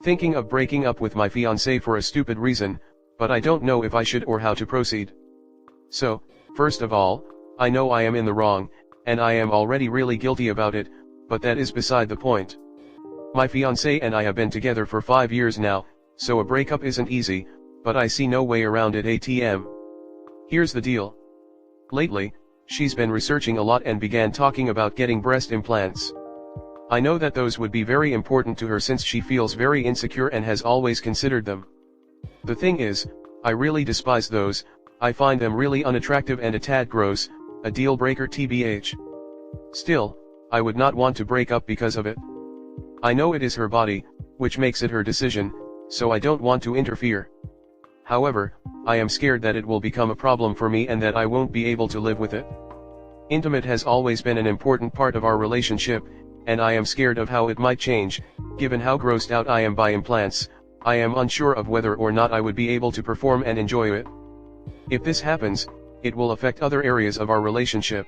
Thinking of breaking up with my fiancé for a stupid reason, but I don't know if I should or how to proceed. So, first of all, I know I am in the wrong, and I am already really guilty about it, but that is beside the point. My fiancé and I have been together for 5 years now, so a breakup isn't easy, but I see no way around it. ATM. Here's the deal. Lately, she's been researching a lot and began talking about getting breast implants. I know that those would be very important to her since she feels very insecure and has always considered them. The thing is, I really despise those. I find them really unattractive and a tad gross, a deal breaker TBH. Still, I would not want to break up because of it. I know it is her body, which makes it her decision, so I don't want to interfere. However, I am scared that it will become a problem for me and that I won't be able to live with it. Intimate has always been an important part of our relationship, and I am scared of how it might change. Given how grossed out I am by implants, I am unsure of whether or not I would be able to perform and enjoy it. If this happens, it will affect other areas of our relationship.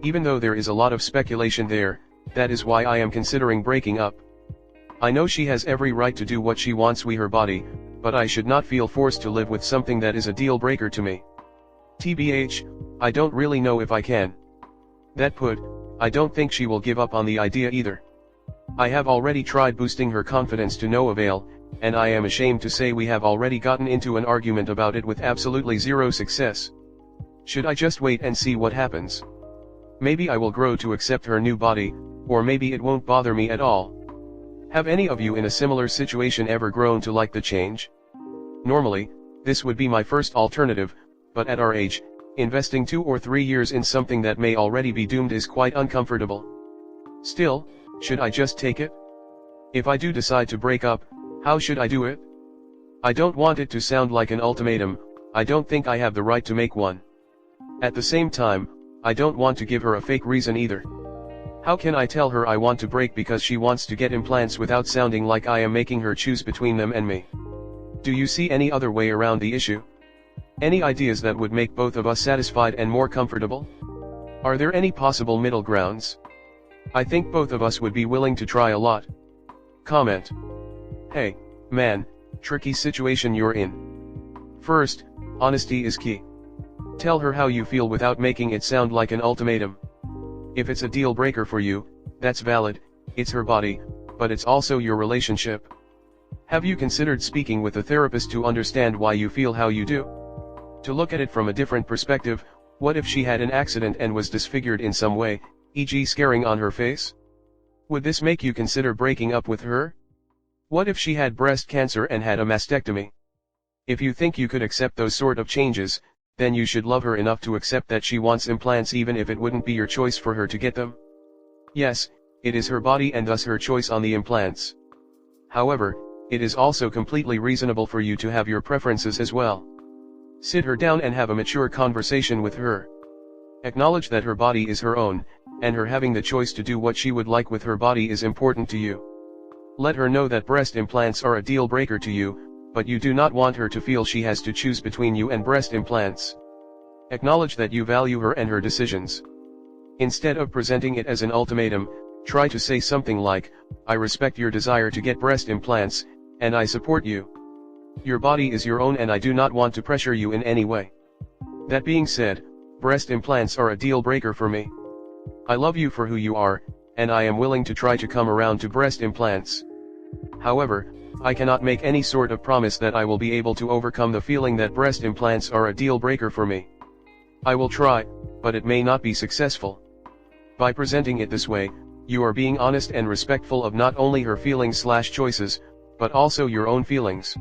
Even though there is a lot of speculation there, that is why I am considering breaking up. I know she has every right to do what she wants with her body, but I should not feel forced to live with something that is a deal breaker to me. TBH, I don't really know if I can. That put, I don't think she will give up on the idea either. I have already tried boosting her confidence to no avail, and I am ashamed to say we have already gotten into an argument about it with absolutely zero success. Should I just wait and see what happens? Maybe I will grow to accept her new body, or maybe it won't bother me at all. Have any of you in a similar situation ever grown to like the change? Normally, this would be my first alternative, but at our age, investing 2 or 3 years in something that may already be doomed is quite uncomfortable. Still, should I just take it? If I do decide to break up, how should I do it? I don't want it to sound like an ultimatum. I don't think I have the right to make one. At the same time, I don't want to give her a fake reason either. How can I tell her I want to break because she wants to get implants without sounding like I am making her choose between them and me? Do you see any other way around the issue? Any ideas that would make both of us satisfied and more comfortable? Are there any possible middle grounds? I think both of us would be willing to try a lot. Comment. Hey, man, tricky situation you're in. First, honesty is key. Tell her how you feel without making it sound like an ultimatum. If it's a deal breaker for you, that's valid. It's her body, but it's also your relationship. Have you considered speaking with a therapist to understand why you feel how you do? To look at it from a different perspective, what if she had an accident and was disfigured in some way, e.g. scarring on her face? Would this make you consider breaking up with her? What if she had breast cancer and had a mastectomy? If you think you could accept those sort of changes, then you should love her enough to accept that she wants implants even if it wouldn't be your choice for her to get them. Yes, it is her body and thus her choice on the implants. However, it is also completely reasonable for you to have your preferences as well. Sit her down and have a mature conversation with her. Acknowledge that her body is her own, and her having the choice to do what she would like with her body is important to you. Let her know that breast implants are a deal breaker to you, but you do not want her to feel she has to choose between you and breast implants. Acknowledge that you value her and her decisions. Instead of presenting it as an ultimatum, try to say something like, I respect your desire to get breast implants, and I support you. Your body is your own and I do not want to pressure you in any way. That being said, breast implants are a deal breaker for me. I love you for who you are, and I am willing to try to come around to breast implants. However, I cannot make any sort of promise that I will be able to overcome the feeling that breast implants are a deal breaker for me. I will try, but it may not be successful. By presenting it this way, you are being honest and respectful of not only her feelings/choices, but also your own feelings.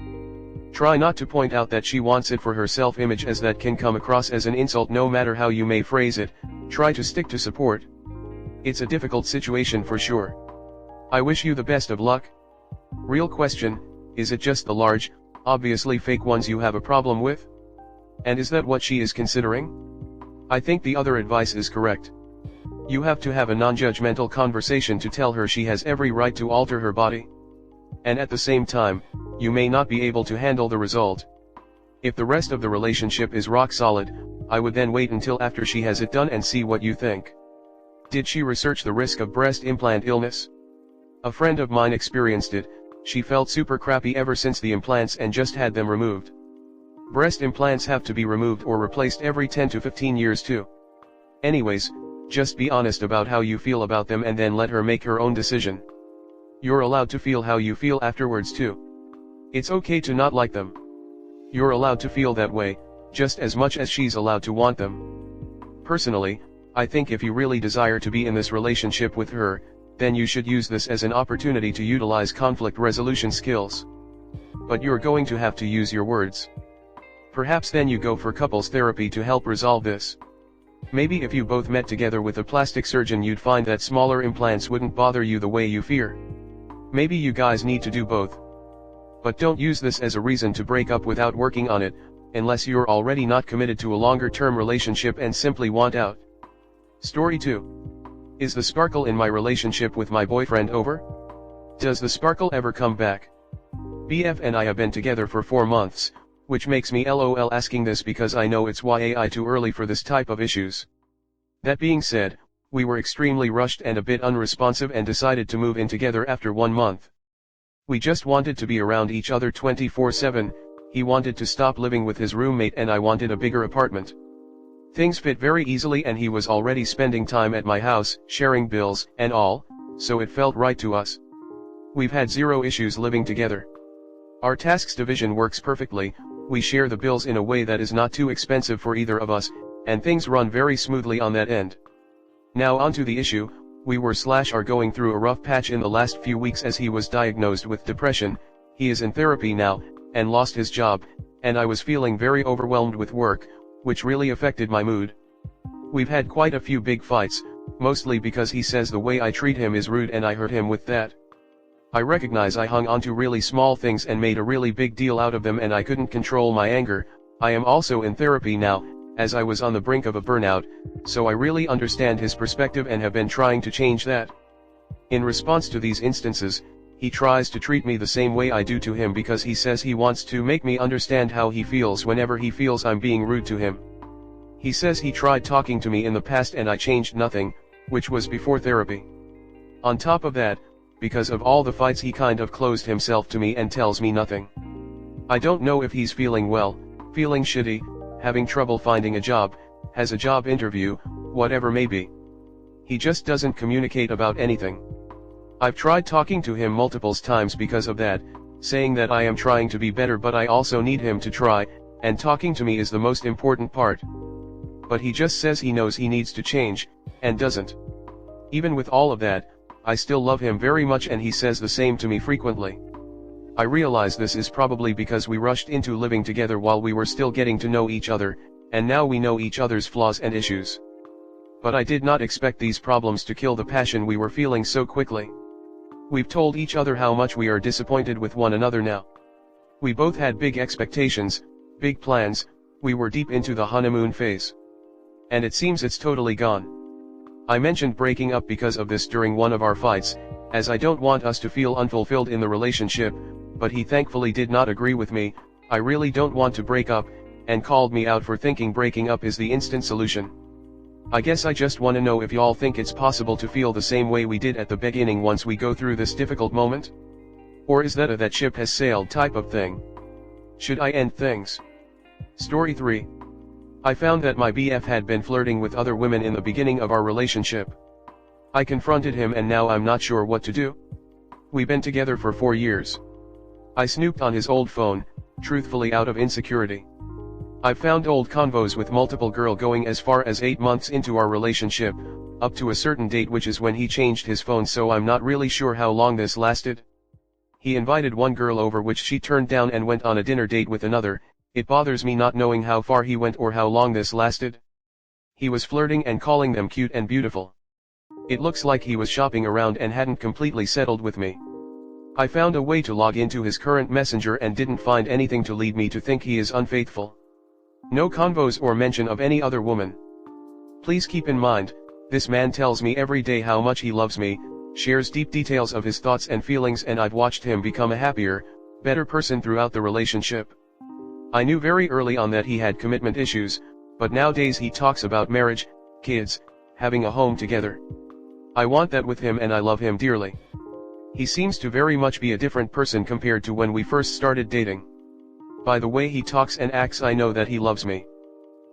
Try not to point out that she wants it for her self-image, as that can come across as an insult no matter how you may phrase it. Try to stick to support. It's a difficult situation for sure. I wish you the best of luck. Real question, is it just the large, obviously fake ones you have a problem with? And is that what she is considering? I think the other advice is correct. You have to have a non-judgmental conversation to tell her she has every right to alter her body. And at the same time, you may not be able to handle the result. If the rest of the relationship is rock solid, I would then wait until after she has it done and see what you think. Did she research the risk of breast implant illness? A friend of mine experienced it, She felt super crappy ever since the implants and just had them removed. Breast implants have to be removed or replaced every 10 to 15 years too. Anyways, just be honest about how you feel about them and then let her make her own decision. You're allowed to feel how you feel afterwards too. It's okay to not like them. You're allowed to feel that way, just as much as she's allowed to want them. Personally, I think if you really desire to be in this relationship with her, then you should use this as an opportunity to utilize conflict resolution skills. But you're going to have to use your words. Perhaps then you go for couples therapy to help resolve this. Maybe if you both met together with a plastic surgeon you'd find that smaller implants wouldn't bother you the way you fear. Maybe you guys need to do both. But don't use this as a reason to break up without working on it, unless you're already not committed to a longer-term relationship and simply want out. Story 2. Is the sparkle in my relationship with my boyfriend over? Does the sparkle ever come back? BF and I have been together for 4 months, which makes me LOL asking this because I know it's YAI too early for this type of issues. That being said, we were extremely rushed and a bit unresponsive and decided to move in together after 1 month. We just wanted to be around each other 24/7, he wanted to stop living with his roommate and I wanted a bigger apartment. Things fit very easily and he was already spending time at my house, sharing bills, and all, so it felt right to us. We've had zero issues living together. Our tasks division works perfectly, we share the bills in a way that is not too expensive for either of us, and things run very smoothly on that end. Now onto the issue, we are going through a rough patch in the last few weeks as he was diagnosed with depression, he is in therapy now, and lost his job, and I was feeling very overwhelmed with work, which really affected my mood. We've had quite a few big fights, mostly because he says the way I treat him is rude and I hurt him with that. I recognize I hung on to really small things and made a really big deal out of them and I couldn't control my anger. I am also in therapy now, as I was on the brink of a burnout, so I really understand his perspective and have been trying to change that. In response to these instances, he tries to treat me the same way I do to him because he says he wants to make me understand how he feels whenever he feels I'm being rude to him. He says he tried talking to me in the past and I changed nothing, which was before therapy. On top of that, because of all the fights he kind of closed himself to me and tells me nothing. I don't know if he's feeling well, feeling shitty, having trouble finding a job, has a job interview, whatever may be. He just doesn't communicate about anything. I've tried talking to him multiple times because of that, saying that I am trying to be better but I also need him to try, and talking to me is the most important part. But he just says he knows he needs to change, and doesn't. Even with all of that, I still love him very much and he says the same to me frequently. I realize this is probably because we rushed into living together while we were still getting to know each other, and now we know each other's flaws and issues. But I did not expect these problems to kill the passion we were feeling so quickly. We've told each other how much we are disappointed with one another now. We both had big expectations, big plans, we were deep into the honeymoon phase. And it seems it's totally gone. I mentioned breaking up because of this during one of our fights, as I don't want us to feel unfulfilled in the relationship, but he thankfully did not agree with me. I really don't want to break up, and called me out for thinking breaking up is the instant solution. I guess I just want to know if y'all think it's possible to feel the same way we did at the beginning once we go through this difficult moment? Or is that a that ship has sailed type of thing? Should I end things? Story 3. I found that my BF had been flirting with other women in the beginning of our relationship. I confronted him and now I'm not sure what to do. We've been together for 4 years. I snooped on his old phone, truthfully out of insecurity. I've found old convos with multiple girl going as far as 8 months into our relationship, up to a certain date which is when he changed his phone, so I'm not really sure how long this lasted. He invited one girl over which she turned down and went on a dinner date with another. It bothers me not knowing how far he went or how long this lasted. He was flirting and calling them cute and beautiful. It looks like he was shopping around and hadn't completely settled with me. I found a way to log into his current messenger and didn't find anything to lead me to think he is unfaithful. No convos or mention of any other woman. Please keep in mind, this man tells me every day how much he loves me, shares deep details of his thoughts and feelings, and I've watched him become a happier, better person throughout the relationship. I knew very early on that he had commitment issues, but nowadays he talks about marriage, kids, having a home together. I want that with him and I love him dearly. He seems to very much be a different person compared to when we first started dating. By the way he talks and acts, I know that he loves me.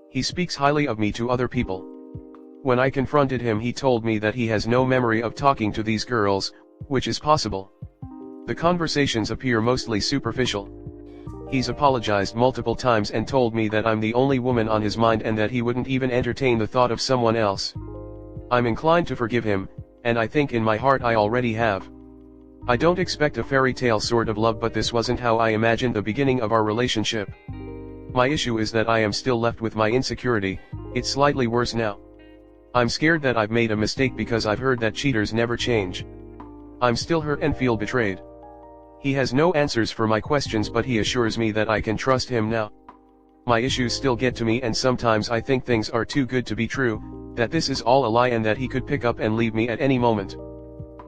He speaks highly of me to other people. When I confronted him, he told me that he has no memory of talking to these girls, which is possible. The conversations appear mostly superficial. He's apologized multiple times and told me that I'm the only woman on his mind and that he wouldn't even entertain the thought of someone else. I'm inclined to forgive him, and I think in my heart I already have. I don't expect a fairy tale sort of love, but this wasn't how I imagined the beginning of our relationship. My issue is that I am still left with my insecurity. It's slightly worse now. I'm scared that I've made a mistake because I've heard that cheaters never change. I'm still hurt and feel betrayed. He has no answers for my questions, but he assures me that I can trust him now. My issues still get to me, and sometimes I think things are too good to be true, that this is all a lie and that he could pick up and leave me at any moment.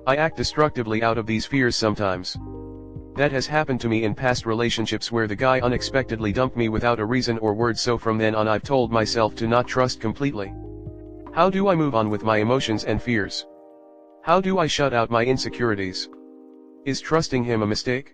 I act destructively out of these fears sometimes. That has happened to me in past relationships where the guy unexpectedly dumped me without a reason or word, so from then on I've told myself to not trust completely. How do I move on with my emotions and fears? How do I shut out my insecurities? Is trusting him a mistake?